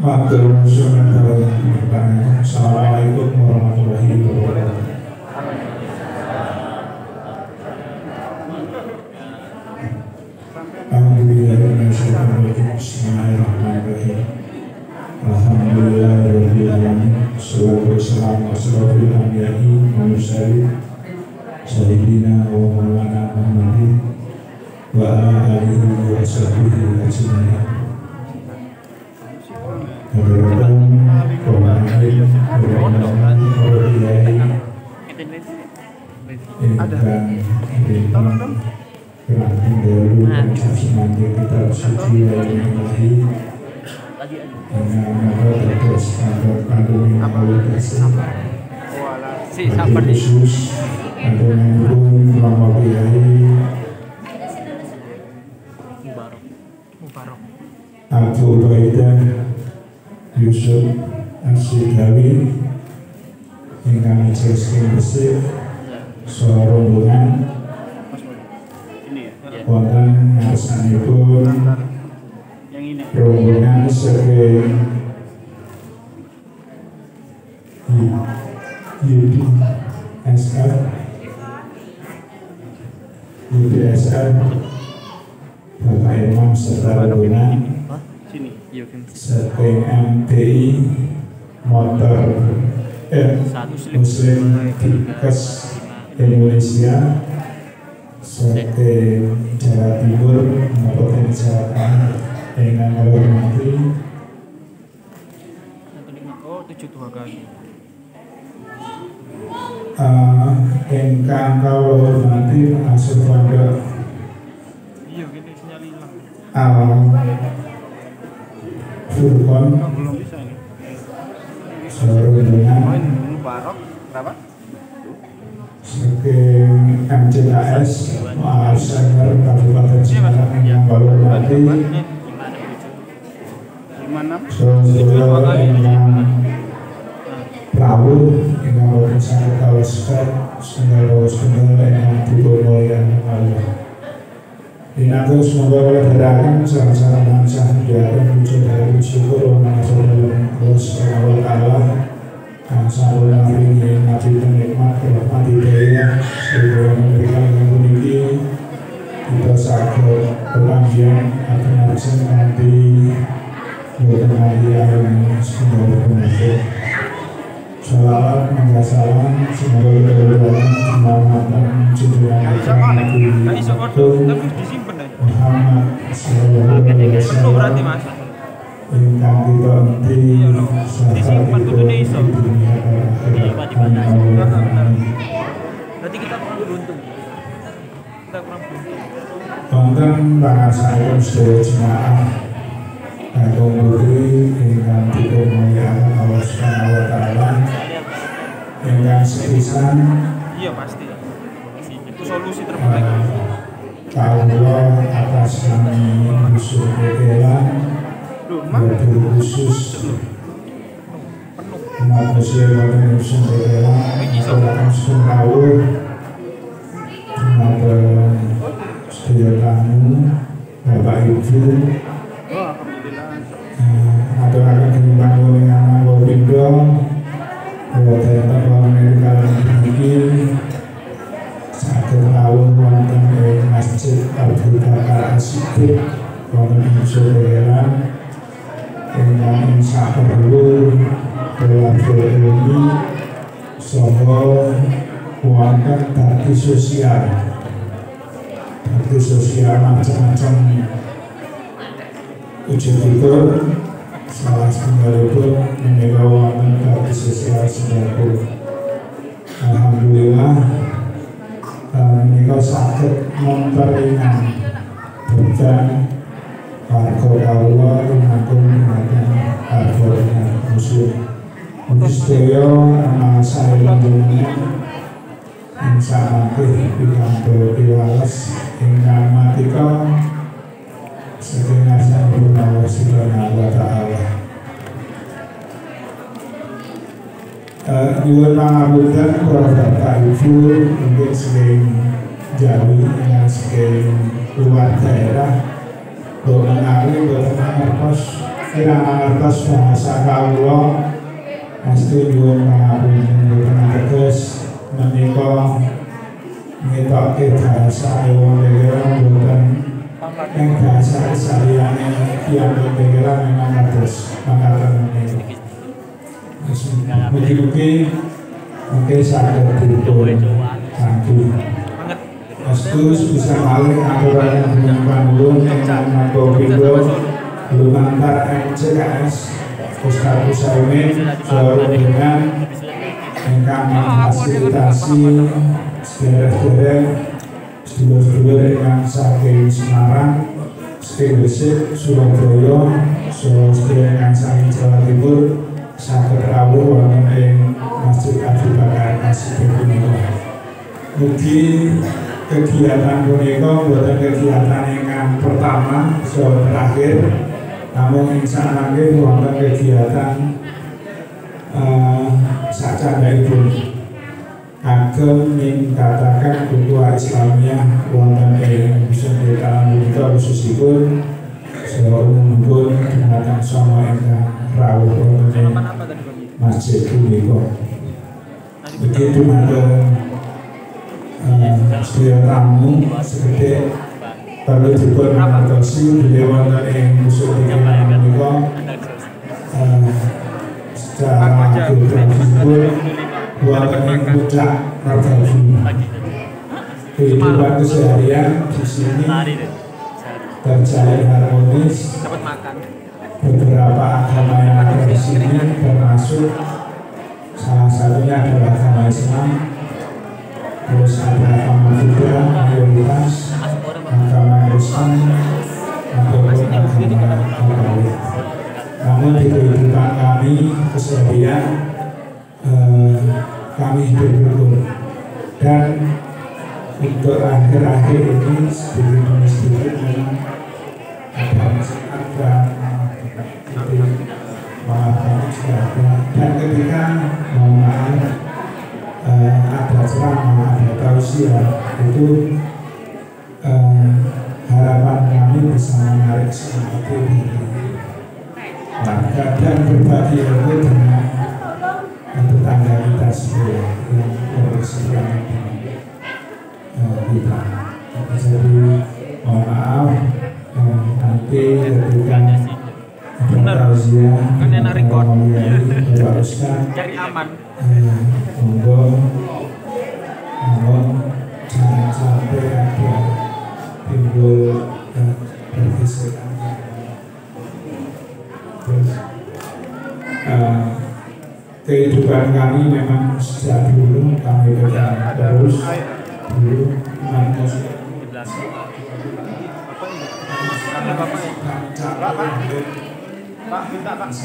Assalamualaikum warahmatullahi wabarakatuh. Bismillahirrahmanirrahim. Alhamdulillahirabbil alamin. Wassalatu wassalamu ala asyrofil anbiya'i wal mursalin sayyidina wa maulana Muhammadin wa ala alihi wa sahbihi ajmain. Abu Ubaidah Yusuf Asyidawi ingkang ijazah bersih rombongan wonten ngarsanipun rombongan saking UDSR Bapak Imam serta rombongan saking MTI Motor Muslim Dinkes Indonesia saking Jawa Timur maupun Jawa Tengah dengan menghormati ingkang kula hormati Masuk Pondok Furqon Sarungan saking MCKS Mahasanger Kabupaten Semarang yang kula hormati Saudara ingkang rawuh ingkang wonten saged kawastad setunggal ingkang dipun Allah. Inaku semoga oleh berakan sama-sama bangsa menjadikan wujud dari syukur mengasalkan Gusti Allah bangsa ulama ini nabi penikmat rahmat hidayah semoga memberikan yang unik kita sakit berlanjut akan harus nanti berkenali yang semoga bermanfaat. Salawat mengasalan semoga berdoa keselamatan junjungan kita Nabi Muhammad sallallahu alaihi wasallam ingkang kita enti sahabat di dunia akhirat. Berarti kita kurang beruntung. Wonten pangarsanipun sedaya jemaah Agung Budi ingkang dipunmulyakaken Allah Subhanahu wa taala ingkang sepisan iya pasti itu solusi terbaik kawula atas nami Busur Kekelan berguru khusus umat Muslim wonten Busur Kekelan aturaken sunawuh dumateng sedaya tamu Bapak Ibu aturaken kenimbang winangan Wopindo wonten Amerika lan iki saged rawuh wonten ing Masjid Abu Bakar As-Siddiq wonten ing Surelan ingkang insyaallah thalabul ilmi saha wonten bakti sosial macam-macam ujung-ujung salah setunggalipun menika wonten bakti sosial sembako. Alhamdulillah menika saged memperingan beban warga kawula lumampah dumateng warga Muslim. Mugi sedaya amal saenjenengan insyaallah pikantuk piwales ingkang matika saking ngasanipun Allah Subhanahu wa taala. Nyuwun pangapunten para bapak ibu mungkin sering Jawi yang sering luar daerah boten ari boten ngertos kirang mangertos bahasa kawula astu nyuwun pangapunten boten teges menika ngetokke bahasa wong Begelan boten ing bahasa saliyane tiyang Begelan memang kados makaten menika. Mugi-mugi mungkin saged dipun sanggup. Astu bisa malih aturan dengan panulun yang mangkopindo lumantar MCKS Ustaz Usaimin selalu dengan ingkang memfasilitasi sederek-sederek sedulur-sedulur ingkang saking Semarang, saking Gresik, Surabaya, sedulur ingkang saking Jawa Timur saged rawuh wonten ing Masjid Abu Bakar As-Siddiq punika. Mugi kegiatan punika boten kegiatan ingkang pertama saha terakhir, namun insyaallah wonten kegiatan sakcandhaipun kagem ningkataken ukhuwah Islamiyah wonten ing Nusantara punika khususipun saha umumipun dumateng sama ingkang rawuh wonten ing masjid punika. Begitu dumateng sedaya tamu sekedhik perlu dipun mangertosi beliau wonten ing musuh pikiran menika secara geografipun wonten ing puncak Merbabu. Kehidupan keseharian di sini terjalin harmonis. Beberapa agama yang ada di sini termasuk salah satunya adalah agama Islam. Terus ada agama Buddha, mayoritas agama Kristen ataupun agama Katolik. Namun di kehidupan kami keseharian kami hidup rukun, dan untuk akhir-akhir ini sedikit demi sedikit memang ada maafkan juga ada, dan ketika mohon maaf ada ceramah, ada tausiah itu harapan kami bisa menarik simpati dari warga dan berbagi ilmu dengan tetangga kita sebelah yang berseberangan dengan kita. Jadi mohon maaf nanti ketika ada tausiah Bapak Ustaz cari aman. monggo, namun jangan sampai ada timbul pergeseran. Terus kehidupan kami memang sejak dulu kami berjalan terus dulu manusia Pak, minta Pak.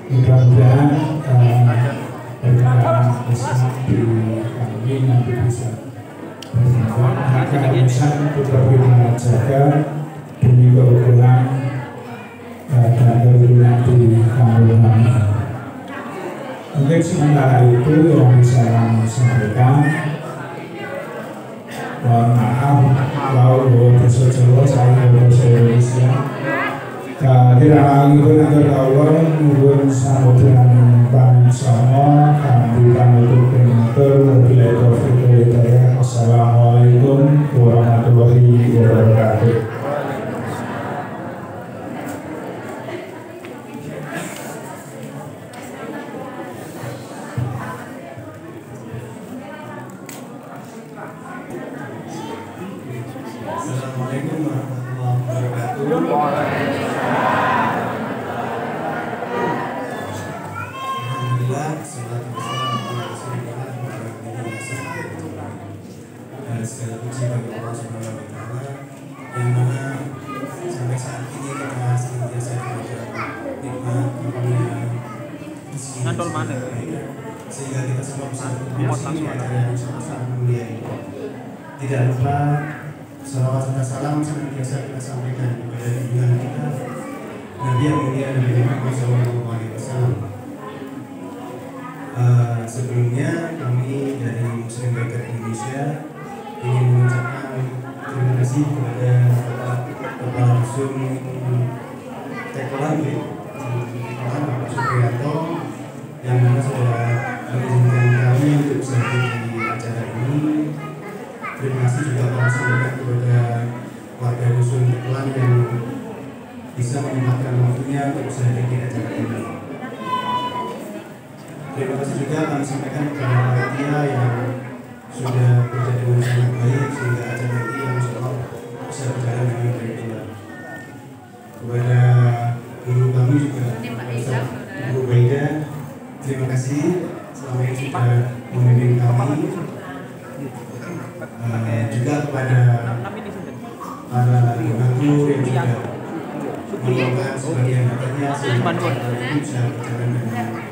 Mudah-mudahan perjalanan Islam di kami nanti bisa berkembang. Maka urusan putra bina jaga demi keukuran dan kerukunan di kampung kami. Untuk sementara itu yang bisa kami sampaikan. Mohon maaf kalau bahasa Jawa saya bahasa Indonesia. Kirang-kirang pun Allah nuwun samudran pansama kanthi panutup pinatur wabillahi taufiq wal hidayah. Assalamualaikum warahmatullahi wabarakatuh. Assalamualaikum warahmatullahi wabarakatuh. Alhamdulillah, salatu wassalamu ala Rasulillah wa ala alihi wasallam. Segala puji bagi Allah Subhanahu wa taala yang mana sampai saat ini kita senantiasa diberikan nikmat karunia rezeki sehingga kita semua bisa berkumpul di acara yang sangat mulia ini. Tidak lupa salawat serta salam senantiasa kita sampaikan kepada junjungan kita Nabi yang mulia Nabi Muhammad SAW. Sebelumnya kami dari Muslim Baker Indonesia ingin mengucapkan terima kasih kepada Bapak dusun Tekolan Bapak Supriyanto yang mana sudah mengizinkan kami untuk bisa hadir di acara ini. Terima kasih juga kami sampaikan kepada warga dusun Tekolan yang bisa menyempatkan waktunya untuk bisa hadir di acara ini. Terima kasih juga kami sampaikan kepada panitia yang sudah bekerja dengan sangat baik sehingga acara ini yang bisa berjalan dengan baik pula. Kepada guru kami juga, Bu Baida, terima kasih selama ini sudah membimbing kami. Juga kepada para donatur yang sudah menyumbang sebagian hartanya sehingga ini bisa berjalan dengan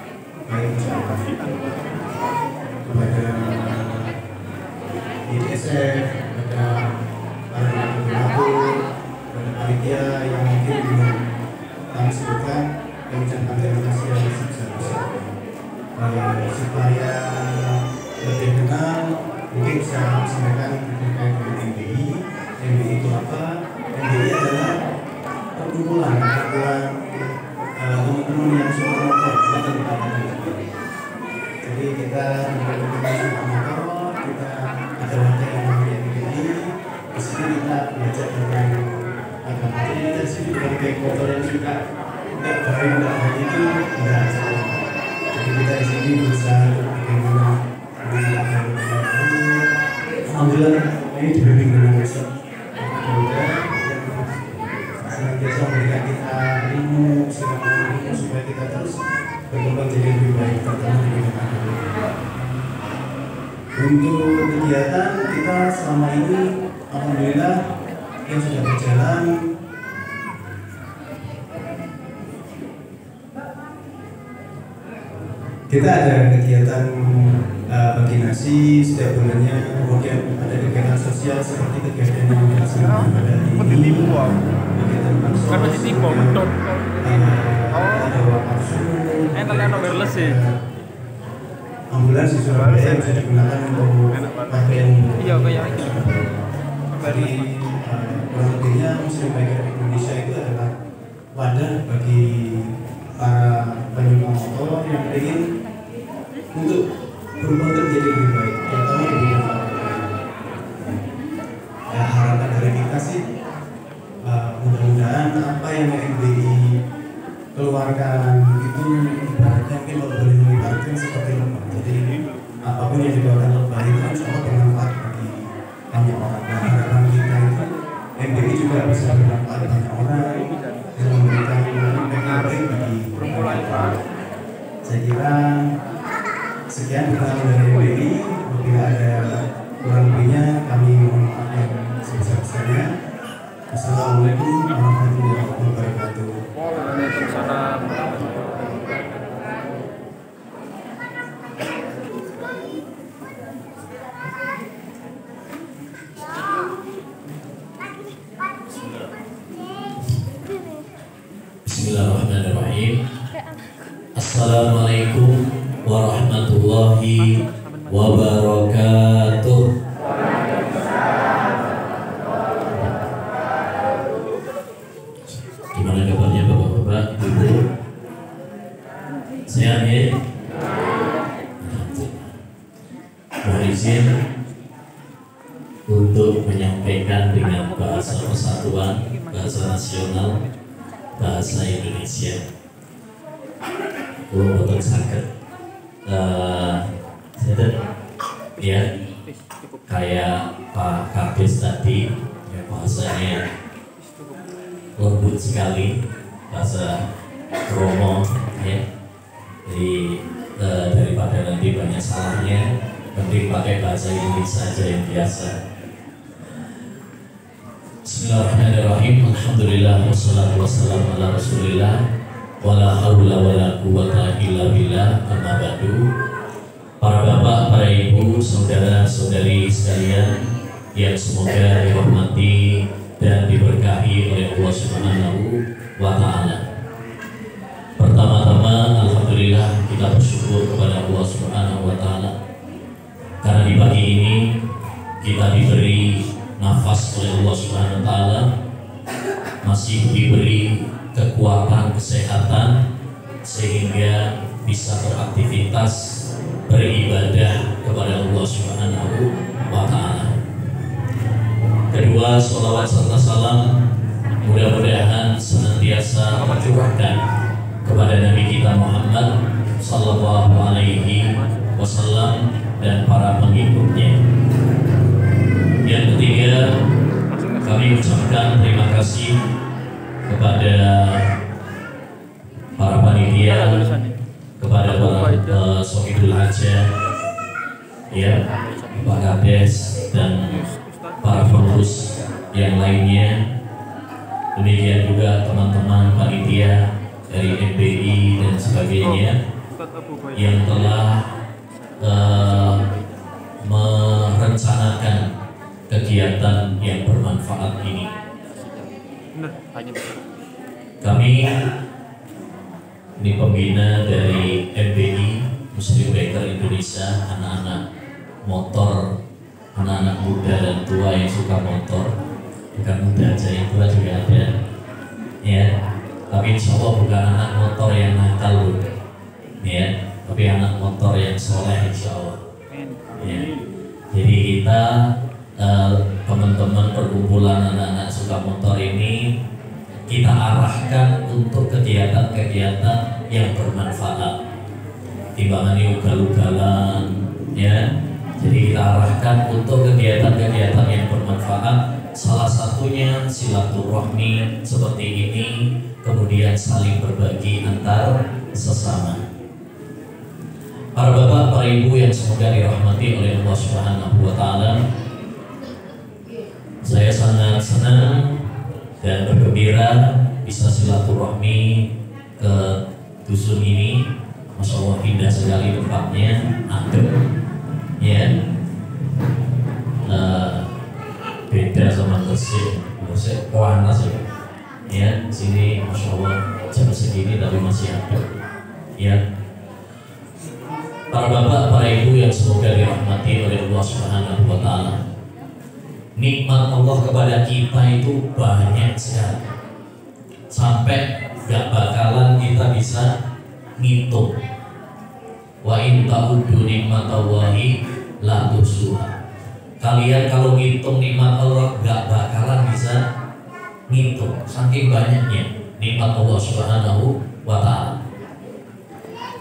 baik insyaallah. Kepada IDSF, kepada para donatur, kepada panitia yang mungkin belum kami sebutkan, kami ucapkan terima kasih yang sebesar-besar. Supaya lebih kenal, mungkin bisa kami sampaikan terkait dengan MBI. MBI itu apa? MBI adalah perkumpulan teman-teman yang suka motor, jadi kita suka motor, kita ada wadah yang namanya MBI. Di sini kita belajar tentang agama. Jadi kita di sini bukan kayak motor yang suka nggak baik itu nggak salah. Jadi kita di sini berusaha untuk bagaimana alhamdulillah ini dibimbing dengan besar. Senantiasa memberikan kita ilmu supaya kita terus berkembang jadi lebih baik, terutama di bidang agama. Untuk kegiatan kita selama ini, alhamdulillah yang sudah berjalan. Kita ada kegiatan bagi nasi setiap bulannya, kemudian ada kegiatan sosial seperti kegiatan yang dilaksanakan pada hari ini, kegiatan bansos, ada wakaf subuh, ambulans di Surabaya yang bisa digunakan untuk warga yang jadi kurang lebihnya Muslim Biker Indonesia itu adalah wadah bagi para penyumbang motor yang ingin untuk berubah menjadi lebih baik, terutama di bidang olahraga. Ya, harapan dari kita sih mudah-mudahan apa yang MBI keluarkan itu ibaratnya mungkin kalau boleh mengibaratkan seperti lebah. Jadi apapun yang dikeluarkan lebah itu insya Allah bermanfaat bagi banyak orang. Nah, harapan kita itu MBI juga bisa bermanfaat banyak orang, bisa memberikan impact yang baik bagi saya kira. Sekian perkenalan dari MBI. Apabila ada kurang lebihnya kami mohon maaf yang sebesar-besarnya. Assalamualaikum warahmatullahi wabarakatuh. Waalaikumsalam. Bismillahirrahmanirrahim. Assalamualaikum warahmatullahi wabarakatuh. Gimana kabarnya bapak-bapak, ibu? Sehat ya? Mohon izin untuk menyampaikan dengan bahasa persatuan, bahasa nasional, bahasa Indonesia. Kalau betul sakit, ya kayak Pak Kabis tadi, ya bahasanya lembut sekali, bahasa Romo, ya. Jadi daripada nanti banyak salahnya, mending pakai bahasa Inggris saja yang biasa. Bismillahirrahmanirrahim. Alhamdulillah wassalatu wassalamu ala Rasulillah wala haula wala quwwata illa billah. Amma ba'du. Para bapak, para ibu, saudara-saudari sekalian yang semoga dirahmati dan diberkahi oleh Allah Subhanahu wa taala. Pertama-tama alhamdulillah kita bersyukur kepada Allah Subhanahu wa taala karena di pagi ini kita diberi nafas oleh Allah Subhanahu wa taala masih diberi kekuatan kesehatan sehingga bisa beraktivitas beribadah kepada Allah Subhanahu wa Ta'ala. Kedua, sholawat serta salam mudah-mudahan senantiasa tercurahkan kepada Nabi kita Muhammad sallallahu alaihi wasallam dan para pengikutnya. Yang ketiga, kami ucapkan terima kasih kepada para panitia, kepada para Sohibul Hajah, ya, Pak Kades dan para pengurus yang lainnya. Demikian juga teman-teman panitia dari MBI dan sebagainya yang telah merencanakan kegiatan yang bermanfaat ini. Kami ini pembina dari MBI Muslim Biker Indonesia, anak-anak motor, anak-anak muda dan tua yang suka motor, bukan muda aja, yang tua juga ada, ya. Tapi insya Allah bukan anak motor yang nakal, ya, tapi anak motor yang soleh insya Allah. Ya. Jadi kita teman-teman perkumpulan anak-anak suka motor ini kita arahkan untuk kegiatan-kegiatan yang bermanfaat, timbangan ugal-ugalan, ya. Jadi kita arahkan untuk kegiatan-kegiatan yang bermanfaat. Salah satunya silaturahmi seperti ini, kemudian saling berbagi antar sesama. Para bapak, para ibu yang semoga dirahmati oleh Allah Subhanahu wa Ta'ala, saya sangat senang dan bergembira bisa silaturahmi ke dusun ini. Masya Allah, indah sekali tempatnya, adem, ya, beda sama Gresik. Gresik panas ya, sini Masya Allah jam segini tapi masih adem, ya. Para bapak, para ibu yang semoga dirahmati oleh Allah Subhanahu wa Ta'ala, nikmat Allah kepada kita itu banyak sekali, sampai gak bakalan kita bisa ngitung. Wa in ta'uddu nikmatallahi la tuhsuha. Kalian kalau ngitung nikmat Allah gak bakalan bisa ngitung, saking banyaknya nikmat Allah Subhanahu wa Ta'ala.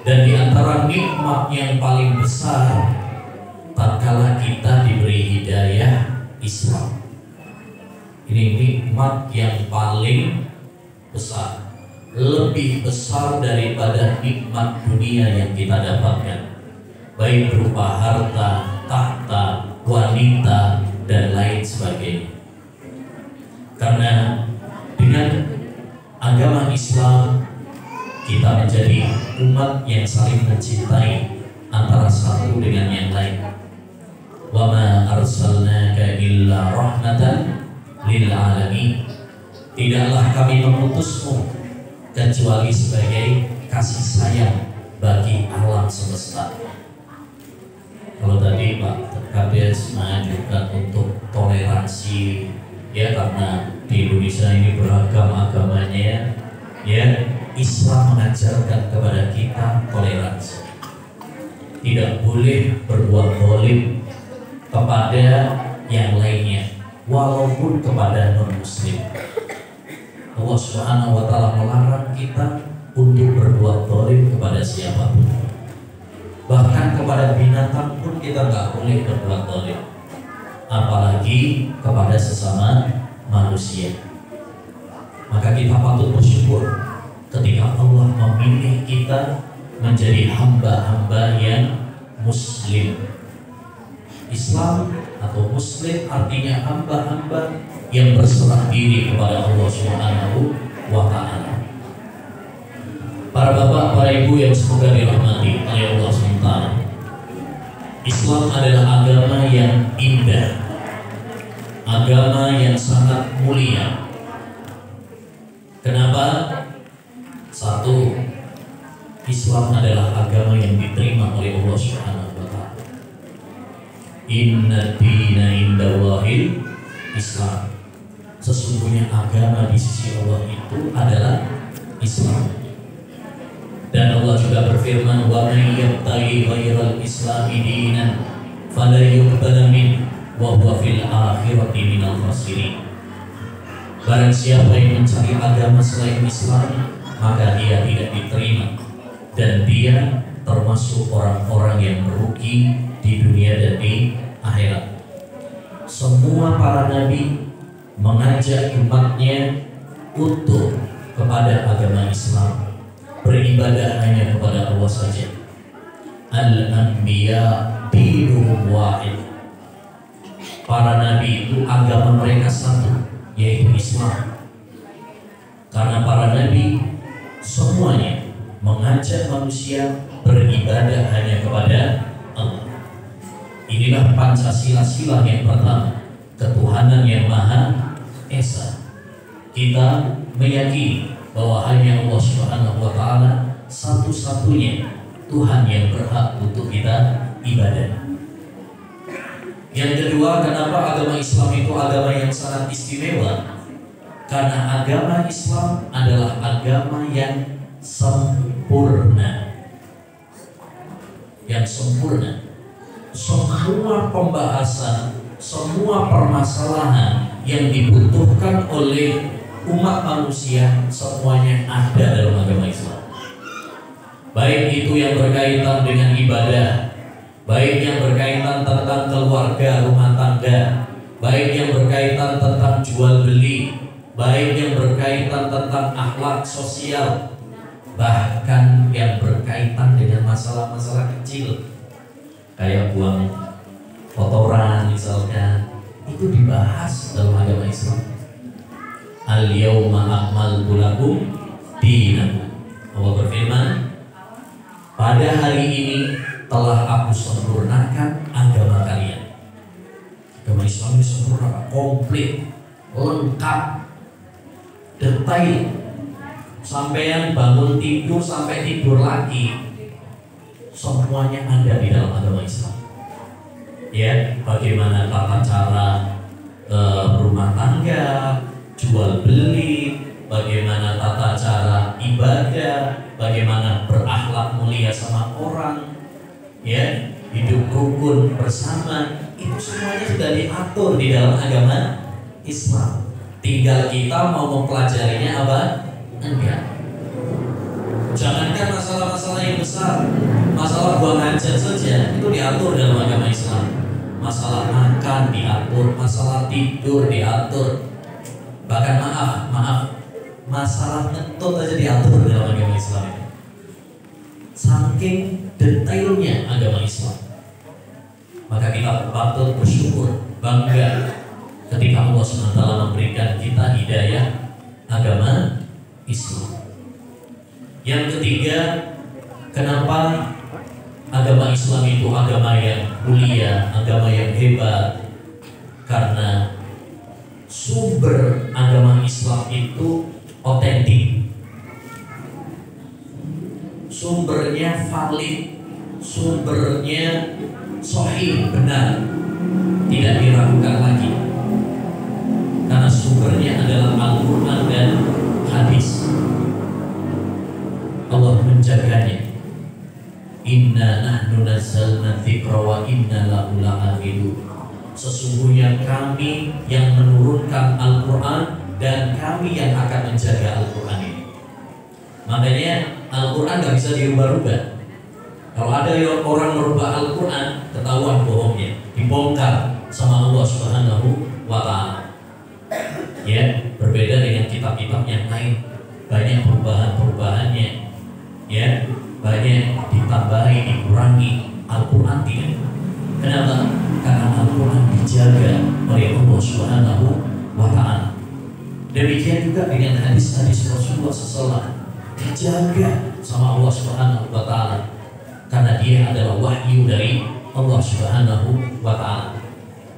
Dan di antara nikmat yang paling besar tatkala kita diberi hidayah Islam. Ini nikmat yang paling besar, lebih besar daripada nikmat dunia yang kita dapatkan, baik berupa harta, tahta, wanita, dan lain sebagainya. Karena dengan agama Islam kita menjadi umat yang saling mencintai antara satu dengan yang lain. Wa ma arsalnaka illa rahmatan lil alamin. Tidaklah kami mengutusmu kecuali sebagai kasih sayang bagi alam semesta. Kalau tadi Pak Kades mengajukan untuk toleransi, ya, karena di Indonesia ini beragam agamanya, ya. Islam mengajarkan kepada kita toleransi. Tidak boleh berbuat zalim kepada yang lainnya, walaupun kepada non-muslim. Allah Subhanahu wa Ta'ala melarang kita untuk berbuat zalim kepada siapapun. Bahkan kepada binatang pun kita nggak boleh berbuat zalim, apalagi kepada sesama manusia. Maka kita patut bersyukur ketika Allah memilih kita menjadi hamba-hamba yang muslim. Islam atau muslim artinya hamba-hamba yang berserah diri kepada Allah Subhanahu wa Ta'ala. Para bapak, para ibu yang semoga dirahmati oleh Allah SWT, Islam adalah agama yang indah, agama yang sangat mulia. Kenapa? Satu, Islam adalah agama yang diterima oleh Allah Subhanahu wa Ta'ala. Inna dina indallahil Islam. sesungguhnya agama di sisi Allah itu adalah Islam. Dan Allah juga berfirman, wa may yabtaghi ghairal islami dinan fala yuqbal min wa huwa fil akhirati minal khasirin. Barang siapa yang mencari agama selain Islam, maka dia tidak diterima dan dia termasuk orang-orang yang merugi di dunia dan di akhirat. Semua para nabi mengajak umatnya untuk kepada agama Islam, beribadah hanya kepada Allah saja. Al-anbiya dinun wahid. Para nabi itu agama mereka satu, yaitu Islam. Karena para nabi semuanya mengajak manusia beribadah hanya kepada Allah. Inilah Pancasila yang pertama, ketuhanan yang Maha Esa. Kita meyakini bahwa hanya Allah Subhanahu wa Ta'ala satu-satunya Tuhan yang berhak untuk kita ibadah. Yang kedua, kenapa agama Islam itu agama yang sangat istimewa? Karena agama Islam adalah agama yang sempurna. Yang sempurna. Semua pembahasan, semua permasalahan yang dibutuhkan oleh umat manusia semuanya ada dalam agama Islam. Baik itu yang berkaitan dengan ibadah, baik yang berkaitan tentang keluarga, rumah tangga, baik yang berkaitan tentang jual beli, baik yang berkaitan tentang akhlak sosial, bahkan yang berkaitan dengan masalah-masalah kecil kayak buang kotoran misalkan, itu dibahas dalam agama Islam. Al-yawma akmaltu lakum dinakum. Allah berfirman, pada hari ini telah aku sempurnakan agama kalian. Agama Islam ini sempurna, komplit, lengkap, detail. Sampai bangun tidur sampai tidur lagi, semuanya ada di dalam agama Islam. Ya, bagaimana tata cara rumah tangga, jual beli, bagaimana tata cara ibadah, bagaimana berakhlak mulia sama orang, ya, hidup rukun bersama, itu semuanya sudah diatur di dalam agama Islam. Tinggal kita mau mempelajarinya apa? Enggak. Jangankan masalah-masalah yang besar, masalah buang hajat saja itu diatur dalam agama Islam. Masalah makan diatur, masalah tidur diatur. Bahkan maaf, masalah ngetut aja diatur dalam agama Islam ini. Saking detailnya agama Islam. Maka kita patut bersyukur, bangga ketika Allah SWT memberikan kita hidayah agama Islam. Yang ketiga, kenapa agama Islam itu agama yang mulia, agama yang hebat? Karena sumber agama Islam itu otentik, sumbernya valid, sumbernya sahih, benar, tidak diragukan lagi. Karena sumbernya adalah Al-Quran dan hadis. Allah menjaganya. Inna nahnu nazzalna dzikra wa inna lahu lahafidun. Sesungguhnya kami yang menurunkan Al-Quran dan kami yang akan menjaga Al-Quran ini. Makanya Al-Quran gak bisa dirubah-rubah. Kalau ada orang merubah Al-Quran, ketahuan bohongnya, dibongkar sama Allah Subhanahu wa Ta'ala. Ya, berbeda dengan kitab-kitab yang lain, banyak perubahan-perubahannya. Ya, banyak ditambahi, dikurangi. Al-Quran tidak. Kenapa? Karena Al-Quran dijaga oleh Allah Subhanahu wa Ta'ala. Demikian juga dengan hadis-hadis Rasulullah SAW, dijaga sama Allah Subhanahu wa Ta'ala, karena dia adalah wahyu dari Allah Subhanahu wa Ta'ala.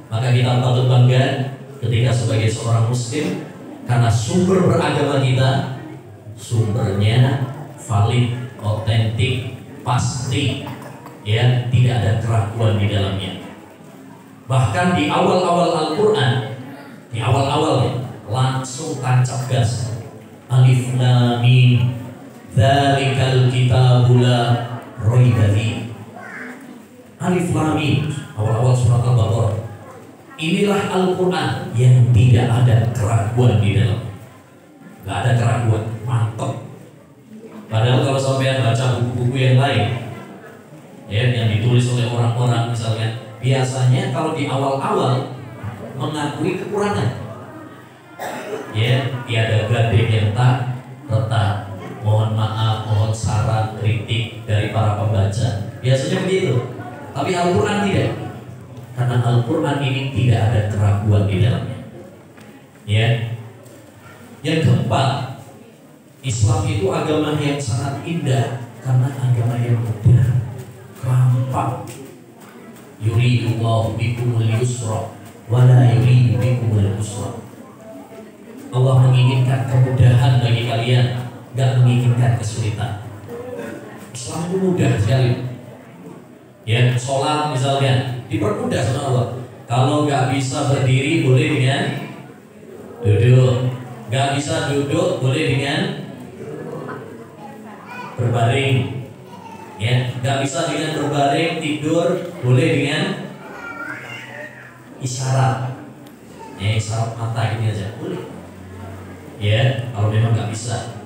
Maka kita patut bangga ketika sebagai seorang muslim, karena sumber beragama kita sumbernya valid, otentik, pasti, ya, tidak ada keraguan di dalamnya. Bahkan di awal-awal Al-Quran, di awal-awalnya, la langsung tancap gas. Alif Lam Mim, dzalikal kitabul la raiba fiih. Alif Lam Mim, awal-awal surat Al-Baqarah. Inilah Al-Quran yang tidak ada keraguan di dalam. Gak ada keraguan, mantap. Padahal kalau sampai baca buku-buku yang lain, ya, yang ditulis oleh orang-orang misalnya, biasanya kalau di awal-awal mengakui kekurangan, ya, tiada gading yang tak retak, mohon maaf, mohon saran, kritik dari para pembaca, biasanya begitu. Tapi Al-Quran tidak, karena Al-Quran ini tidak ada keraguan di dalamnya. Ya, yang keempat, Islam itu agama yang sangat indah karena agama yang mudah, gampang. Yuridullahu bikumul yusra wa la yuridu bikumul usra. Allah menginginkan kemudahan bagi kalian, gak menginginkan kesulitan. Islam itu mudah sekali. Ya, sholat misalnya dipermudah sama Allah. Kalau gak bisa berdiri boleh dengan duduk, gak bisa duduk boleh dengan berbaring, ya, nggak bisa dengan berbaring tidur, boleh dengan isyarat, ya, isyarat mata ini aja boleh, ya, kalau memang nggak bisa.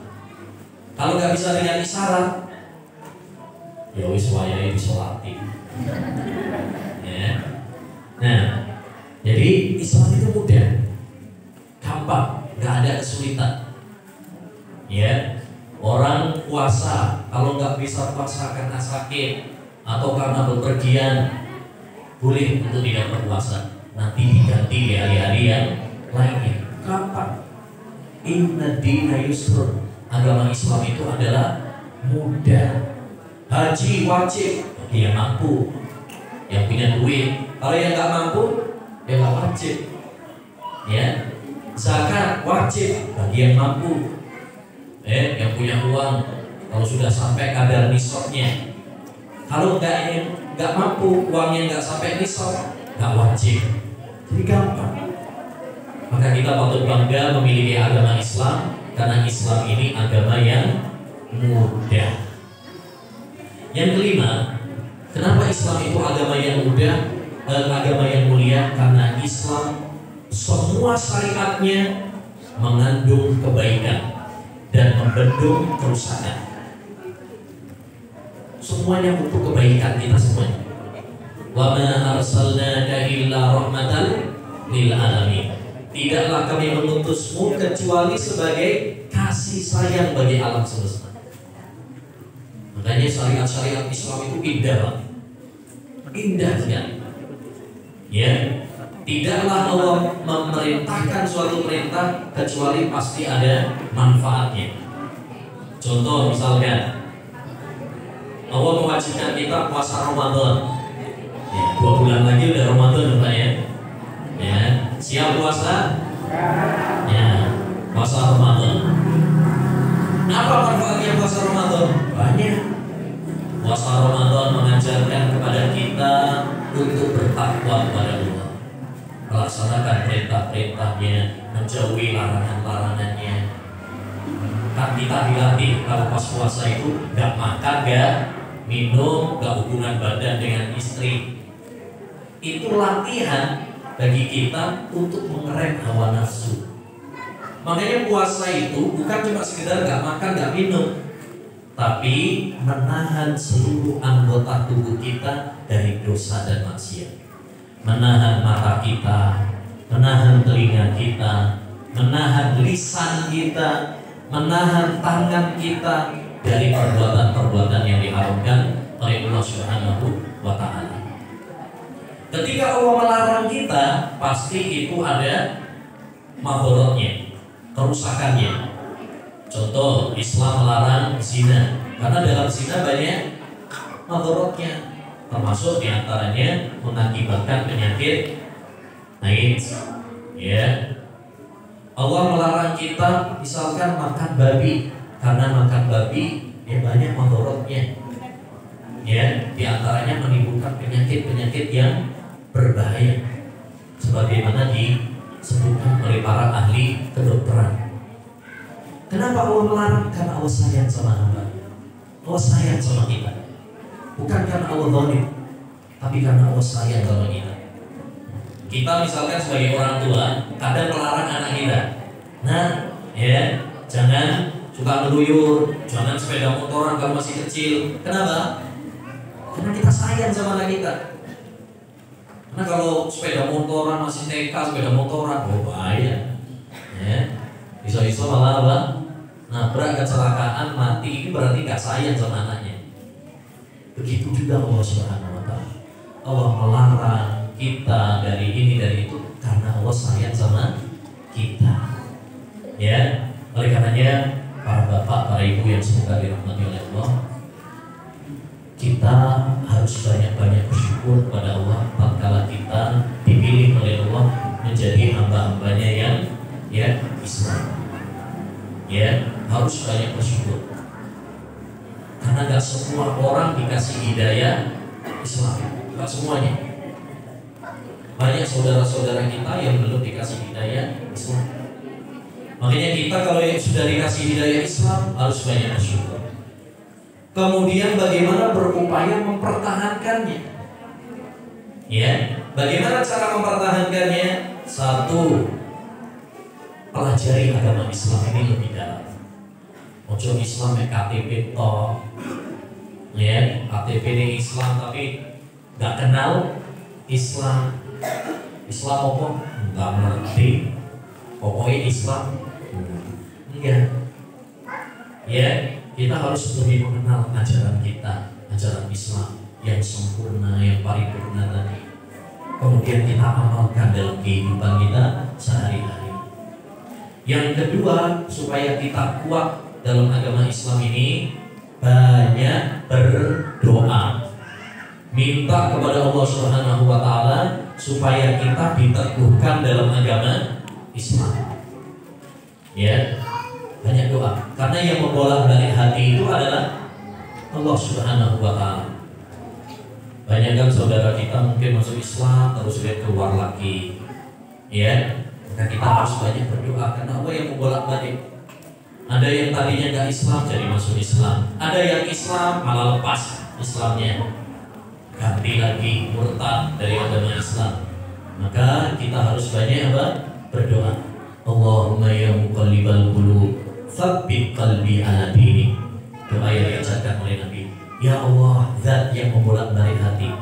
Kalau nggak bisa dengan isyarat, ya wis wayahe disolati, ya. Nah, jadi Islam itu mudah, gampang, nggak ada kesulitan, ya. Orang puasa, kalau nggak bisa puasa karena sakit atau karena bepergian, boleh untuk tidak berpuasa. Nanti diganti di hari-hari yang lainnya. Gampang. Inna dina yusrun. Agama Islam itu adalah mudah. Haji wajib bagi yang mampu, yang punya duit. Kalau yang nggak mampu, ya nggak wajib. Ya, zakat wajib bagi yang mampu. Yang punya uang, kalau sudah sampai kadar nisabnya. Kalau nggak mampu, uangnya nggak sampai nisab, nggak wajib. Jadi gampang. Maka kita patut bangga memiliki agama Islam, karena Islam ini agama yang mudah. Yang kelima, kenapa Islam itu agama yang mudah, agama yang mulia? Karena Islam semua syariatnya mengandung kebaikan dan membendung kerusakan. Semuanya untuk kebaikan kita semuanya. Wa ma arsalnaka illa rahmatan lil alamin. Tidaklah kami mengutusmu kecuali sebagai kasih sayang bagi alam semesta. Makanya syariat-syariat Islam itu indah, indah sekali. Ya, tidaklah Allah memerintahkan suatu perintah kecuali pasti ada manfaatnya. Contoh misalkan Allah mewajibkan kita puasa Ramadan. Ya, 2 bulan lagi udah Ramadan, Pak ya. Ya, siap puasa? Ya, puasa Ramadan. Apa manfaatnya puasa Ramadan? Banyak. Puasa Ramadan mengajarkan kepada kita untuk bertakwa kepada Allah, melaksanakan perintah-perintahnya, menjauhi larangan-larangannya. Kan kita dilatih kalau pas puasa itu gak makan, gak minum, gak hubungan badan dengan istri. Itu latihan bagi kita untuk mengerem hawa nafsu. Makanya puasa itu bukan cuma sekedar gak makan, gak minum, tapi menahan seluruh anggota tubuh kita dari dosa dan maksiat. Menahan mata kita, menahan telinga kita, menahan lisan kita, menahan tangan kita dari perbuatan-perbuatan yang diharamkan oleh Allah Subhanahu wa Ta'ala. Ketika Allah melarang kita, pasti itu ada madharatnya, kerusakannya. Contoh, Islam melarang zina, karena dalam zina banyak madharatnya, termasuk diantaranya mengakibatkan penyakit AIDS. Ya, Allah melarang kita misalkan makan babi, karena makan babi banyak madharatnya. Ya, diantaranya menimbulkan penyakit-penyakit yang berbahaya, sebagaimana disebutkan oleh para ahli kedokteran. Kenapa Allah melarang? Karena Allah sayang sama hamba. Allah sayang sama kita. Bukan karena Allah zalim, tapi karena Allah sayang sama kita. Kita misalkan sebagai orang tua kadang melarang anak kita, nah ya jangan suka ngeluyur, jangan sepeda motoran kalau masih kecil. Kenapa? Karena kita sayang sama anak kita. Karena kalau sepeda motoran masih TK, sepeda motoran, oh bahaya, ya bisa-bisa malah apa? Nabrak, kecelakaan, mati. Ini berarti gak sayang sama anaknya. Begitu juga Allah Subhanahu wa Ta'ala. Allah melarang kita dari ini dari itu karena Allah sayang sama kita. Ya, oleh karenanya para bapak, para ibu yang semoga dirahmati oleh Allah, kita harus banyak-banyak bersyukur kepada Allah tatkala kita dipilih oleh Allah menjadi hamba-hambanya yang Islam. Ya, harus banyak bersyukur. Karena gak semua orang dikasih hidayah Islam, gak semuanya. Banyak saudara-saudara kita yang belum dikasih hidayah Islam. Makanya kita kalau sudah dikasih hidayah Islam harus banyak bersyukur. Kemudian bagaimana berupaya mempertahankannya? Ya, bagaimana cara mempertahankannya? Satu, pelajari agama Islam ini lebih dalam. Ojo Islam ya KTP toh, ya KTP ini Islam tapi nggak kenal Islam. Islam apa? Nggak ngerti. Pokoknya Islam enggak. Ya, kita harus lebih mengenal ajaran kita, ajaran Islam yang sempurna, yang paripurna tadi. Kemudian kita amalkan dalam kehidupan kita sehari-hari. Yang kedua, supaya kita kuat dalam agama Islam ini, banyak berdoa, minta kepada Allah Subhanahu wa Ta'ala supaya kita diteguhkan dalam agama Islam. Ya, banyak doa. Karena yang membolak-balik hati itu adalah Allah Subhanahu wa Ta'ala. Banyak kan saudara kita mungkin masuk Islam terus dia keluar lagi, ya. Maka kita harus banyak berdoa karena Allah yang membolak-balik. Ada yang tadinya nggak Islam jadi masuk Islam, ada yang Islam malah lepas Islamnya, ganti lagi murtad dari agama Islam. Maka kita harus banyak apa? Berdoa. Allahumma ya muqallibal qulub, tsabbit qalbi ala dinik. Doa yang diajarkan oleh Nabi. Ya Allah, Zat yang membolak-balik hati,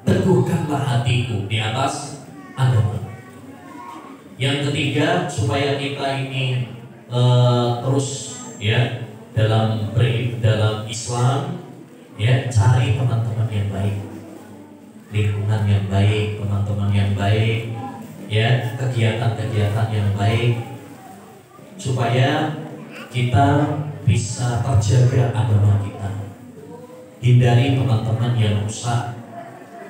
teguhkanlah hatiku di atas agama. Yang ketiga, supaya kita ini terus ya dalam Islam, ya cari teman-teman yang baik, lingkungan yang baik, teman-teman yang baik, ya kegiatan-kegiatan yang baik, supaya kita bisa terjaga agama kita. Hindari teman-teman yang rusak,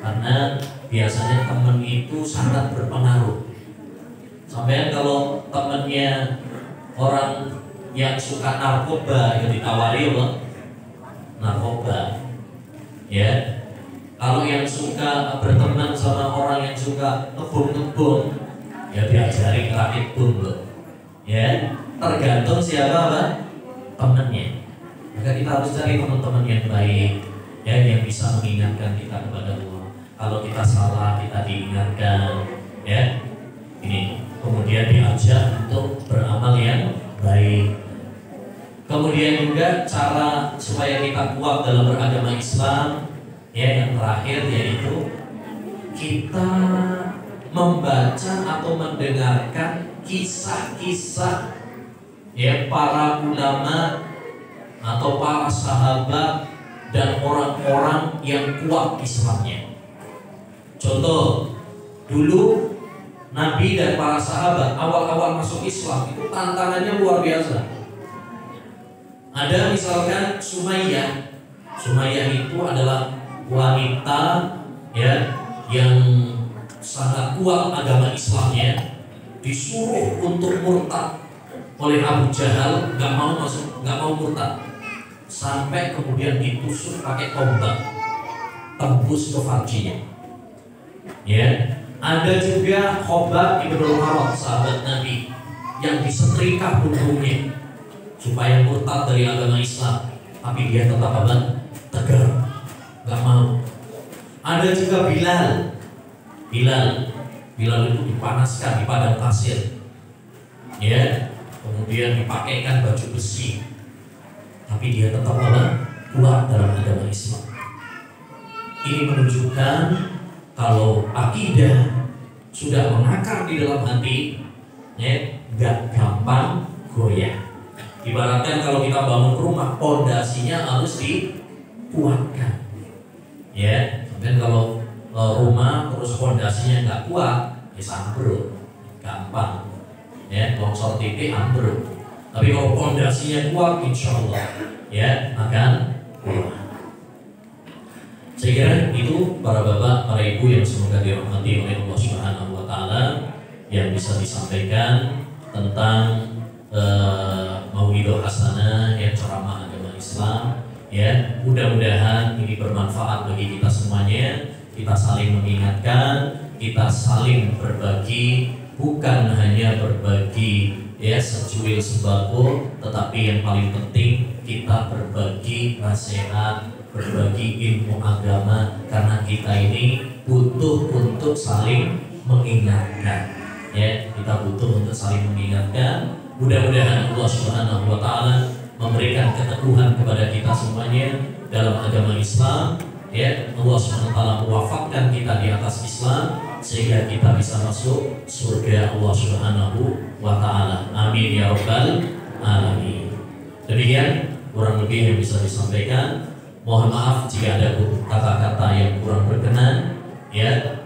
karena biasanya teman itu sangat berpengaruh. Sampai kalau temannya orang yang suka narkoba yang ditawari apa? Narkoba, ya. Kalau yang suka berteman sama orang yang suka ngebom, ya diajari ngerakit bom loh, ya. Tergantung siapa apa temannya. Maka kita harus cari teman-teman yang baik, ya, yang bisa mengingatkan kita kepada Allah. Kalau kita salah, kita diingatkan, ya. Ini kemudian diajak untuk beramal yang baik. Kemudian juga cara supaya kita kuat dalam beragama Islam, ya, yang terakhir yaitu kita membaca atau mendengarkan kisah-kisah, ya, para ulama atau para sahabat dan orang-orang yang kuat Islamnya. Contoh, dulu Nabi dan para sahabat awal-awal masuk Islam itu tantangannya luar biasa. Ada misalkan Sumayyah. Sumayyah itu adalah wanita, ya, yang sangat kuat agama Islamnya, disuruh untuk murtad oleh Abu Jahal, nggak mau masuk, nggak mau murtad, sampai kemudian ditusuk pakai tombak, tembus ke farjinya. Ya, ada juga Khobab ibn Harith, sahabat Nabi, yang disetrika punggungnya supaya murtad dari agama Islam, tapi dia tetap apa? Tegar, nggak mau. Ada juga Bilal itu dipanaskan di padang pasir, ya, kemudian dipakaikan baju besi, tapi dia tetap apa? Kuat dalam agama Islam. Ini menunjukkan kalau akidah sudah mengakar di dalam hati, ya, gak gampang goyah. Ibaratkan kalau kita bangun rumah, pondasinya harus dikuatkan, ya. Dan kalau rumah terus pondasinya nggak kuat, ya ambruk, gampang, ya, longsor titik ambruk. Tapi kalau pondasinya kuat, insya Allah, ya, akan kuat. Saya kira itu para bapak, para ibu yang semoga dirahmati oleh Allah Subhanahu wa Ta'ala, yang bisa disampaikan tentang Mauidul Hasanah, yang ceramah agama Islam, ya. Mudah-mudahan ini bermanfaat bagi kita semuanya. Kita saling mengingatkan, kita saling berbagi, bukan hanya berbagi, ya, secuil sembako, tetapi yang paling penting kita berbagi nasihat, berbagi ilmu agama, karena kita ini butuh untuk saling mengingatkan, ya. Kita butuh untuk saling mengingatkan. Mudah-mudahan Allah Subhanahu wa Ta'ala memberikan keteguhan kepada kita semuanya dalam agama Islam, ya. Allah Subhanahu wa Ta'ala mewafatkan kita di atas Islam sehingga kita bisa masuk surga Allah Subhanahu wa Ta'ala. Amin ya rabbal alamin. Demikian kurang lebih yang bisa disampaikan. Mohon maaf jika ada kata-kata yang kurang berkenan, ya.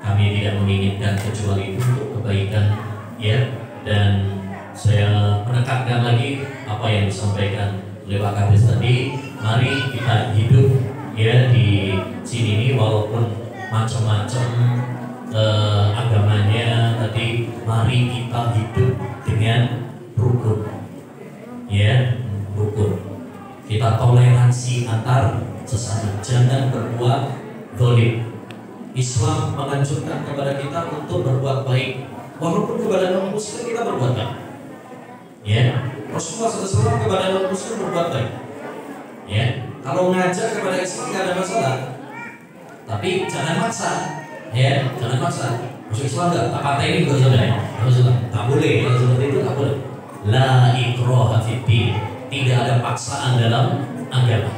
Kami tidak menginginkan kecuali untuk kebaikan, ya. Dan saya menekankan lagi apa yang disampaikan oleh Pak Kades tadi. Mari kita hidup, ya, di sini ini walaupun macam-macam agamanya tadi, mari kita hidup dengan rukun, ya, rukun. Kita toleransi antar sesama, jangan berbuat zalim. Islam menganjurkan kepada kita untuk berbuat baik, walaupun kepada non-muslim kita berbuat baik, ya. Rasulullah SAW kepada non-muslim berbuat baik, ya. Kalau ngajak kepada Islam nggak ada masalah, tapi jangan maksa, ya, jangan maksa. Masuk Islam nggak? Apa ini juga sebenarnya? Tak boleh, kalau seperti itu tak boleh. La ikraha fiddin, tidak ada paksaan dalam agama,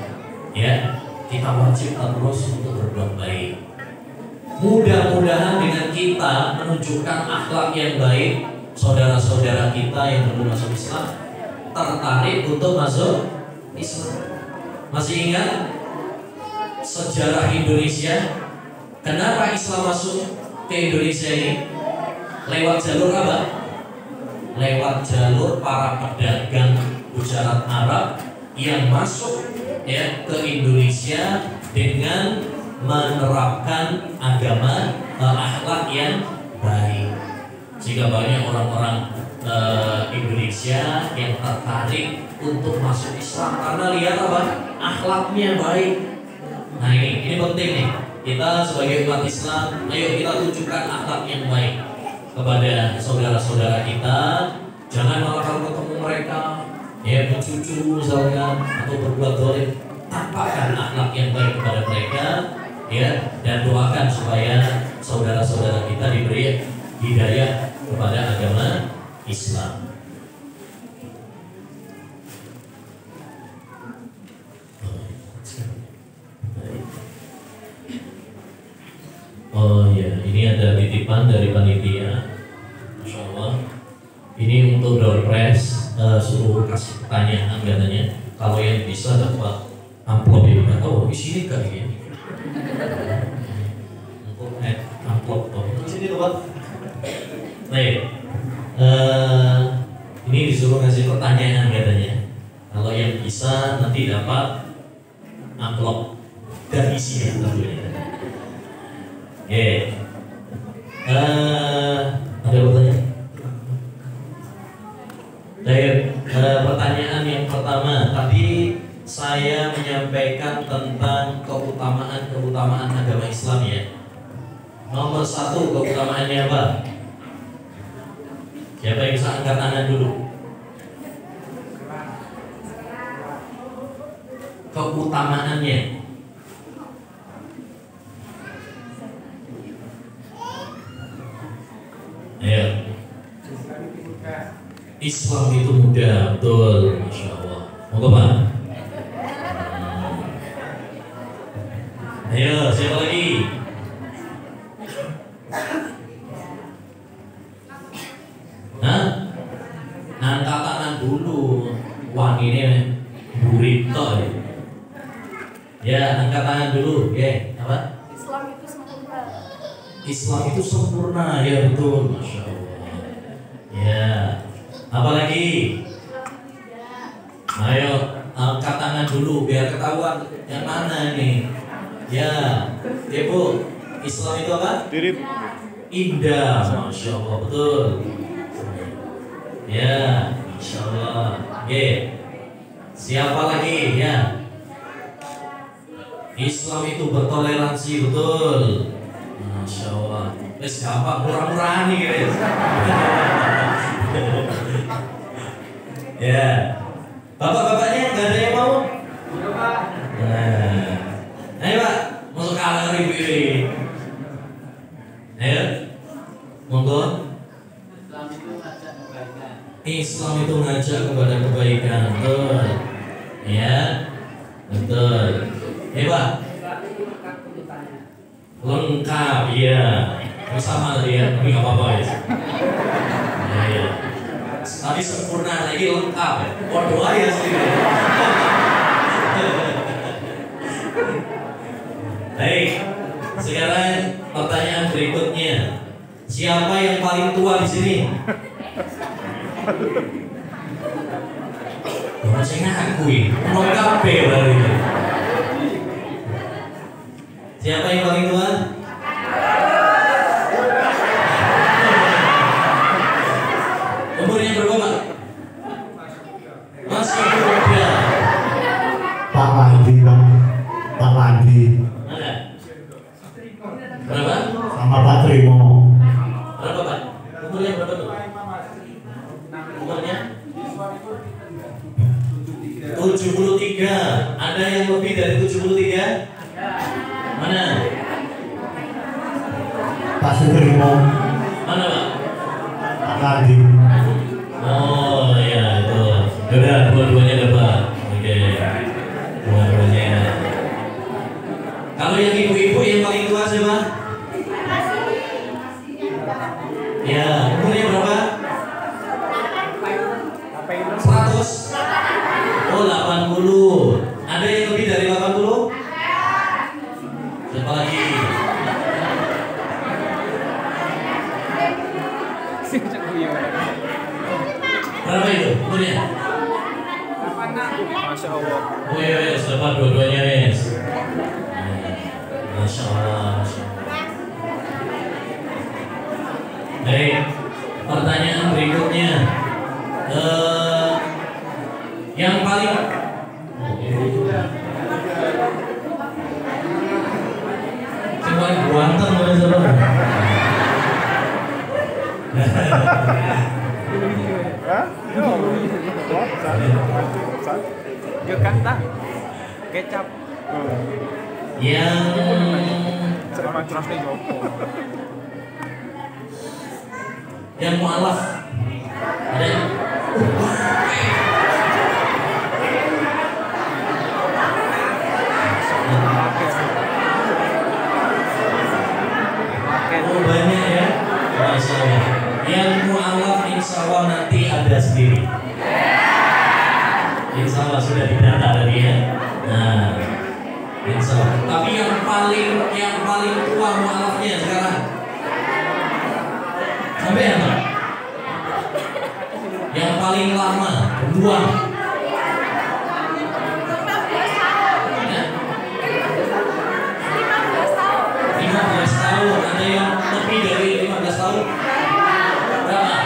ya. Kita wajib terus untuk berbuat baik. Mudah-mudahan dengan kita menunjukkan akhlak yang baik, saudara-saudara kita yang belum masuk Islam tertarik untuk masuk Islam. Masih ingat sejarah Indonesia? Kenapa Islam masuk ke Indonesia ini? Lewat jalur apa? Lewat jalur para pedagang Gujarat Arab yang masuk, ya, ke Indonesia dengan menerapkan agama akhlak yang baik, sehingga banyak orang-orang Indonesia yang tertarik untuk masuk Islam karena lihat apa? Akhlaknya baik. Nah ini penting nih, kita sebagai umat Islam, ayo kita tunjukkan akhlak yang baik kepada saudara-saudara kita. Jangan malah kalau ketemu mereka, ya, mencucu misalnya atau berbuat zalim, tampakkan akhlak yang baik kepada mereka, ya, dan doakan supaya saudara-saudara kita diberi hidayah kepada agama Islam. Oh ya, ini ada titipan dari panitia, Masya Allah. Ini untuk door prize, suruh kasih pertanyaan katanya. Kalau yang bisa dapat amplop ya, nggak tahu isinya kayak gini. Untuk amplop tuh, di sini tempat. Baik, ini disuruh kasih pertanyaan katanya. Kalau yang bisa nanti dapat amplop dan isinya tentunya. Ada pertanyaan? Pertanyaan yang pertama tadi saya menyampaikan tentang keutamaan agama Islam, ya. Nomor 1 keutamaannya apa? Siapa yang bisa angkat tangan dulu? keutamaannya. Ayo. Islam itu mudah, betul, Masya Allah. Mau Pak? Ayo, siapa lagi? Hah? Angkat tangan dulu. Wah, ini burito ya. Ya, angkat tangan dulu. Oke, apa? Islam itu sempurna. Islam itu sempurna, ya betul, Masya Allah. Ya, apa lagi? Ayo, angkat tangan dulu biar ketahuan yang mana nih. Ya, Bu, Islam itu apa? Dirip. Indah, Masya Allah, betul. Ya, Masya Allah. Oke, siapa lagi? Ya, Islam itu bertoleransi, betul. Masya Allah. Wes gampang, murah-murahan nih guys. Ya, bapak-bapaknya nggak ada yang mau? Nah, ayo Pak, masuk kalah ibu ini. Ayo, monggo. Islam itu ngajak kepada kebaikan, betul. Ya, betul. Ya Pak, lengkap ya. Sama tadi ya, tapi nggak apa-apa ya. Ya. Tadi sempurna lagi lengkap ya. Doa ya sih. Baik, sekarang pertanyaan berikutnya. Siapa yang paling tua di sini? Saya ngakui, mau kape baru ini. Siapa yang paling tua? Umurnya berapa Pak? Masih muda. Pak Mandi, Pak Mandi Mana? Berapa? sama Pak Trimo. Berapa Pak? Umurnya berapa tuh? Umurnya? 73. Ada yang lebih dari 73? Mana? Pak Trimo, Mana Pak? Pak Mandi. Oh ya itu. Udah dua-duanya dapat. Oke. Dua-duanya. Kalau yang ibu-ibu yang paling tua siapa? Ya, umurnya berapa? 100. Oh 80. Ada yang lebih dari 80? Siapa lagi? Berapa itu umurnya? Masya Allah. Oh iya, yes, dapat dua-duanya yes. Masya Allah, Masya Allah. Baik, pertanyaan berikutnya. Yang paling ganteng mana siapa? Ya kata kecap. Yang Sama terus nih Joko. yang mualaf ada yang oh banyak ya. Masya Allah. Yang mualaf insya Allah nanti ada sendiri. Insya Allah sudah didata tadi ya. Nah, insya Allah. Tapi yang paling tua mualafnya sekarang sampai apa? Yang paling lama berdua. Ya? 15 tahun. Ada yang lebih dari 15 tahun? Berapa?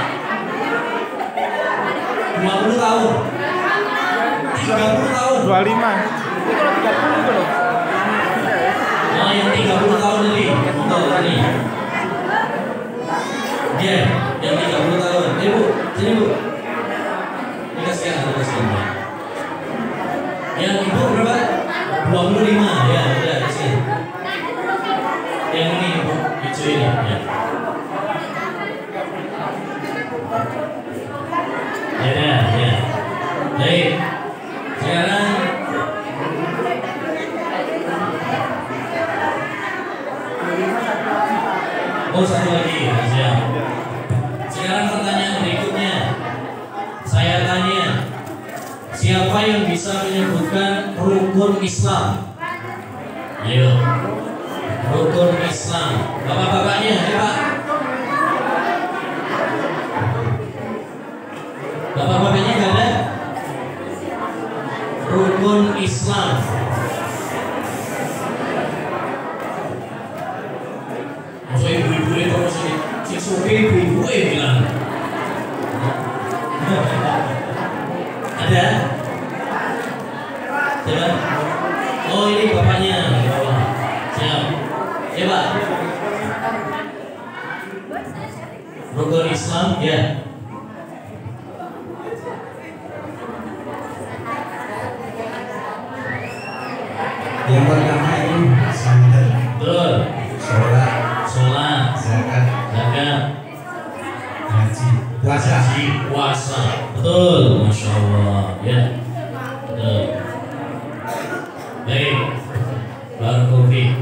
20 tahun. 30 tahun. 25. Ini kalau 30 itu loh. Oh, yang 30 tahun tadi. Betul tadi. Dia yang 30 tahun. Bu, sini Bu. Ini kasihan, kasihan. Yang ibu berapa? Ya. Baik. Sekarang satu lagi. Siap. Sekarang pertanyaan berikutnya. Saya tanya, siapa yang bisa menyebutkan rukun Islam? Ayo. Rukun Islam. Bapak-bapaknya, ya Pak. Bapak-bapaknya nggak ada? Rukun Islam. Maksudnya ibu-ibu itu maksudnya si suki ibu-ibu bilang. Ada? Coba. Oh ini bapaknya. Siap. Ya Pak. Rukun Islam ya. Yang pertama itu syahadat, Betul. Sholat, zakat, haji, puasa. puasa. Betul, Masya Allah. Ya. Betul. Baik. Barakallahu fiik.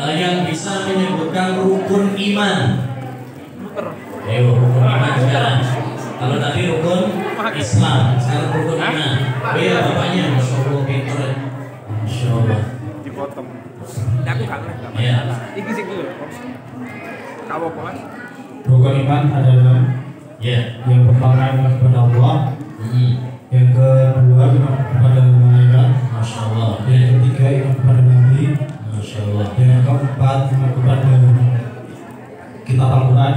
Yang bisa menyebutkan rukun iman. Ayo, rukun iman sekarang. Kalau tadi rukun Islam, sekarang rukun iman. Oh iya, bapaknya, Masya Allah, pintar. Masya Allah. Dipotong. Aku kangen. Ya. Iki sing dulu. Kamu apa Mas? Rukun iman adalah Ya. yang pertama iman kepada Allah, yang kedua iman kepada malaikat, Masya Allah. yang ketiga iman kepada Nabi, Masya Allah. yang keempat iman kepada kitab Al-Quran,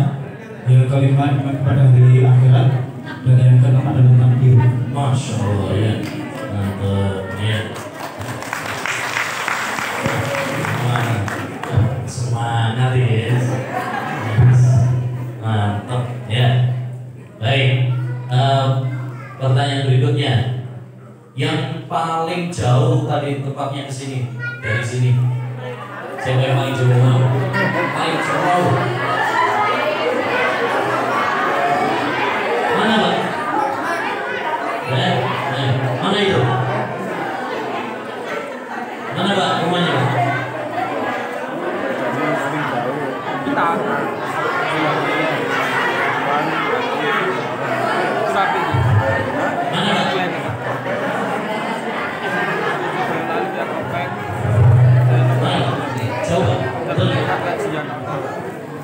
yang kelima iman kepada hari akhirat, dan yang keenam adalah takdir. Masya Allah ya. Mantap ya. Semangat ya. Mantap ya. Baik. Pertanyaan berikutnya. Yang paling jauh tadi tempatnya ke sini, dari sini. Siapa yang paling jauh mau? Paling jauh. Mana Pak? Mana itu? Mana Pak rumahnya Pak? Kita. Rapi. Mana Pak? Mana? Jauh Pak? Betul ya?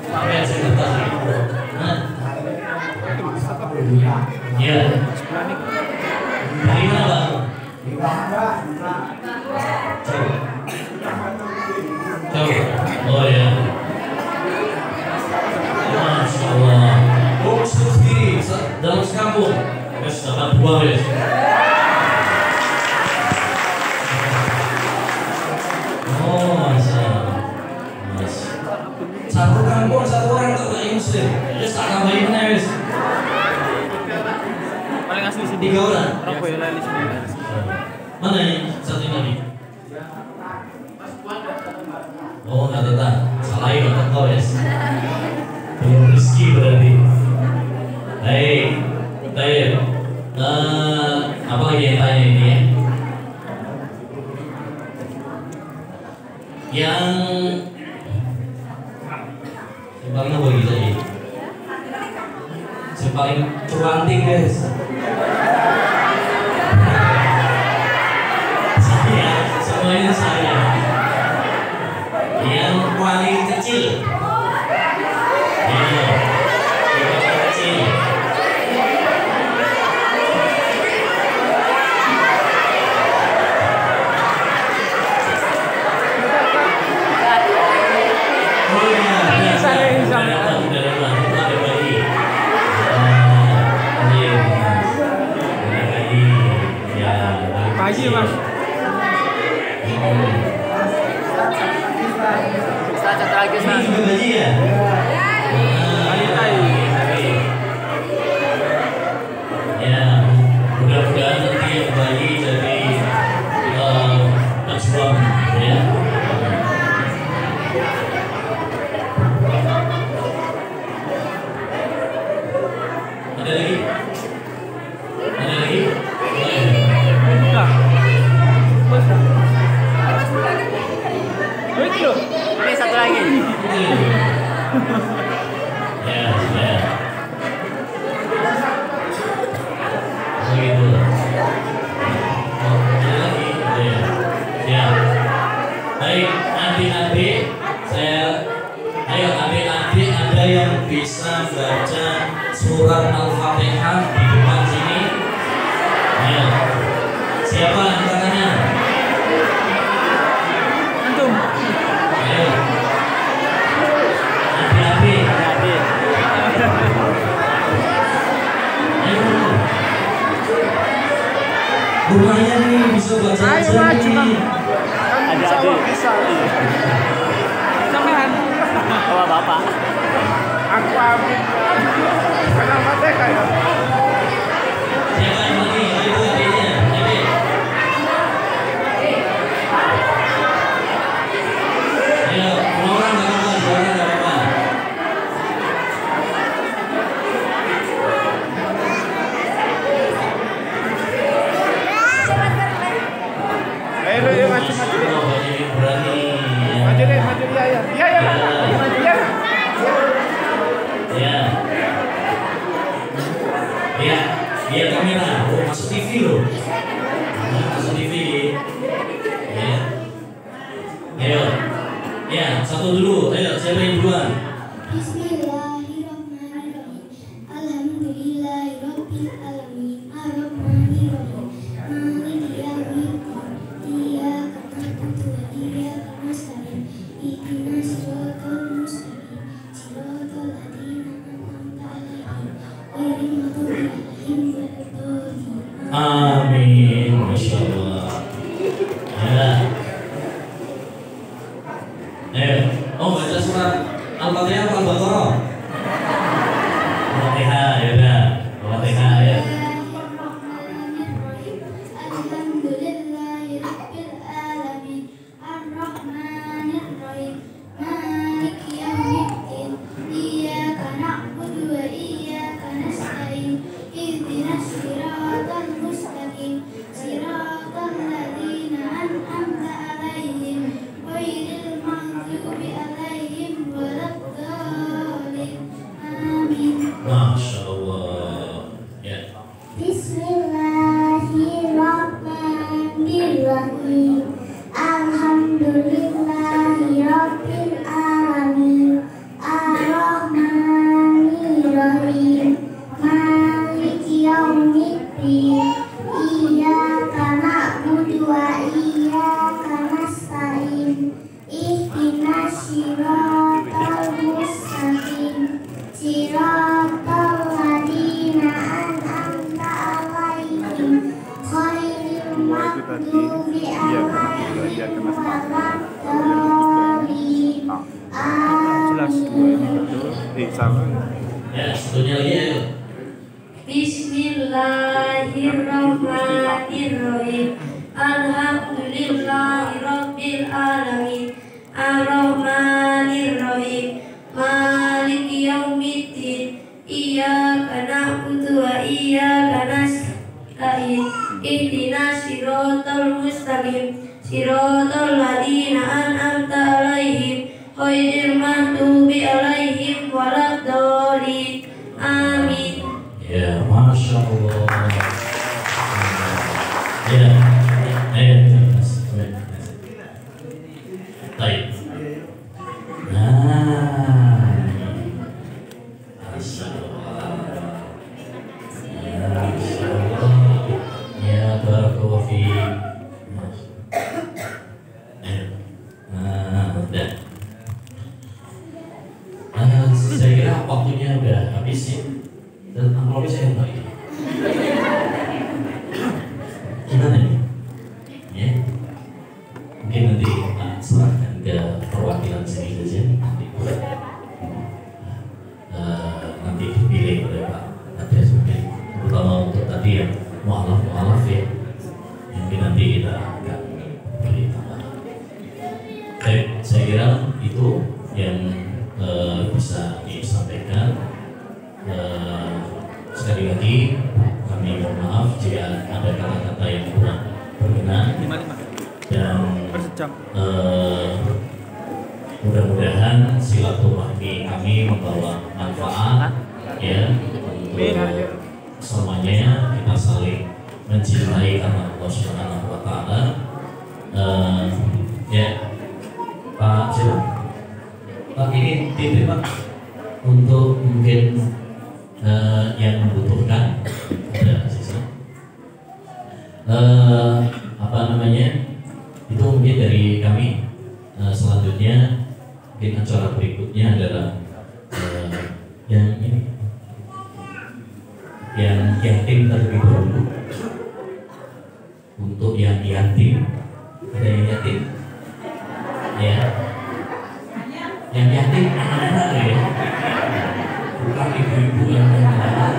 Sampai sini tadi. Mana? Iya. Dari mana Pak? Jauh. Jauh. Oh ya. Masya Allah. Oh sendiri dalam sekampung. Wes dapat dua wes. Oh Masya Allah. Satu kampung satu orang terbaik muslim. Wes tak tambahin wes. Paling asli sih 3 orang. Orang Boyolali sendiri. Mana yang satu ini? Oh nggak tetap. Salahin otak kau ya. Belum rezeki berarti. Baik. Baik. Apa lagi yang tanya ini ya? Yang paling apa gitu ya? Yang paling cuantik guys. Semuanya saya. Yang paling kecil. Iya. Yang paling kecil. Oh iya. Udah dapat bayi. Iya. Ada bayi. Ya. Pagi Mas. Satu lagi Ini juga bayi ya? Wanita ini. Ya, mudah-mudahan nanti yang bayi jadi pejuang ya. Ada lagi? Ada lagi? Enggak. Itu loh. Ini satu lagi. Ya, ya. Begitu. Oh, ada lagi? Ya. Ya. Baik, adik-adik, ayo adik-adik ada yang bisa baca surat Al-Fatihah di depan sini? Ayo. Siapa angkatannya? Antum. Ayo. Adik-adik. Adik. Ayo. Rumahnya nih bisa baca aja nih. Adik-adik. Bisa. Sampean. Bawa bapak. Aku amin. Karena Fatihah ya. Siapa yang lagi? Ayo adiknya. Adik. Ayo, dua orang nggak apa-apa, dua orang nggak apa-apa. Ayo ya maju-maju. Oh, jadi berani. Maju deh, maju ya ya. Iya ya, maju ya. Ya. Ya, dia kamera. Oh, masuk TV loh. Nah, masuk TV. Ya. Ayo. Ya, satu dulu. Ayo, siapa yang duluan? Bismillahirrahmanirrahim. Alhamdulillahirabbil alamin. Arrahmanirrahim. Maliki yaumiddin. Iyyaka na'budu wa iyyaka nasta'in. Ihdinas siratal mustaqim. Siratal ladzina an'amta 'alaihim ghairil maghdubi 'alaihim waladdallin. Amin. Masya Allah. Ya. Ayo. Oh, baca surat Al-Fatihah atau Al-Baqarah? Al-Fatihah, ya udah. Al-Fatihah ya. Alhamdulillahirabbil alamin. Arrahmanirrahim. Maliki yaumiddin. Iyyaka na'budu wa iyyaka nasta'in. Ihdinas siratal mustaqim. Siratal ladzina an'amta 'alaihim ghairil maghdubi 'alaihim waladdallin. Amin. Masya Allah. Ya. Bismillahirrahmanirrahim. Alhamdulillahirabbil alamin. Arrahmanirrahim. Maliki yaumiddin. Iyyaka na'budu wa iyyaka nasta'in. Ihdinas siratal mustaqim. Siratal ladzina an'amta 'alaihim ghairil maghdubi 'alaihim waladdallin. Jelas dua ini betul. Sama. Ya, satunya lagi ayo. Bismillahirrahmanirrahim. Alhamdulillahirabbil alamin. Arrahmanirrahim. Maliki yaumiddin. Iyyaka na'budu wa iyyaka nasta'in. Ihdinas siratal mustaqim. Siratal ladzina an'amta 'alaihim ghairil maghdubi 'alaihim waladdallin. Amin. Ya, Masya Allah. Ya, baik. Nah, Masya Allah. Masya Allah. Ya, barakallahu fiik. Nah, udah. Saya kira waktunya udah habis ya. Dan amplopnya saya bagi. Gimana nih? Ya, mungkin nanti serahkan ke perwakilan sini saja. Nanti dipilih oleh Pak Kades mungkin, terutama untuk tadi yang mu'alaf ya. Mungkin nanti kita akan beri tambahan. Baik, saya kira itu yang bisa disampaikan. sekali lagi kami mohon maaf jika ada kata-kata yang kurang berkenan dan mudah-mudahan silaturahmi kami membawa manfaat ya untuk semuanya, kita saling mencintai karena Allah Subhanahu wa Ta'ala. Ya Pak Jero, Pak ini titip Pak untuk mungkin yang membutuhkan ada sisa apa namanya itu mungkin dari kami. Selanjutnya mungkin acara berikutnya adalah yang ini yang yatim terlebih dahulu. Untuk yang yatim, ada yang yatim ya, yang yatim anak-anak ya, bukan ibu-ibu yang anak-anak.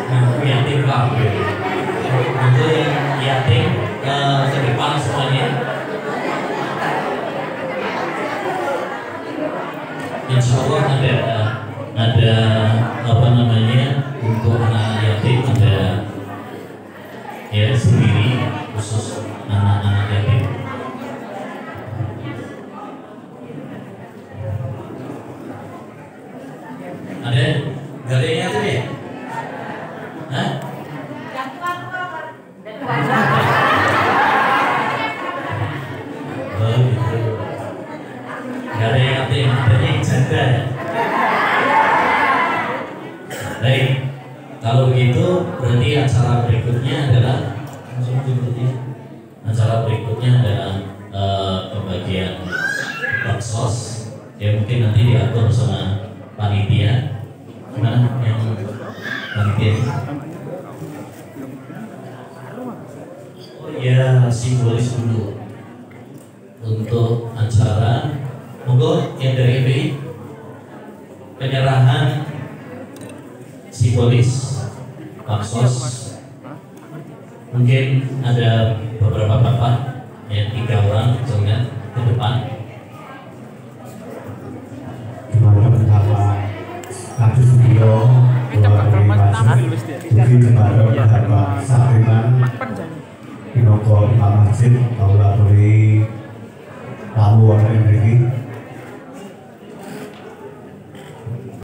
Nah, yatim kabeh. Untuk yang yatim ke depan semuanya. Insya Allah ada apa namanya untuk anak yatim ada ya sendiri khusus anak-anak yatim. Ada nggak ada yang yatim ya? Hah? Oh gitu. Nggak ada yang yatim, adanya yang janda. Baik, kalau begitu berarti acara berikutnya adalah pembagian bansos ya, mungkin nanti diatur sama panitia. Gimana yang panitia? Oh ya, simbolis dulu untuk acara. Monggo yang dari FPI penyerahan simbolis bansos. Mungkin ada beberapa bapak ya, 3 orang jangan ke depan. Kepada Bapak Adi Studio, Bukit kepada Bapak Satriman, Pinoko Imam Masjid, Paula Buri, Lalu Wanda Enriki.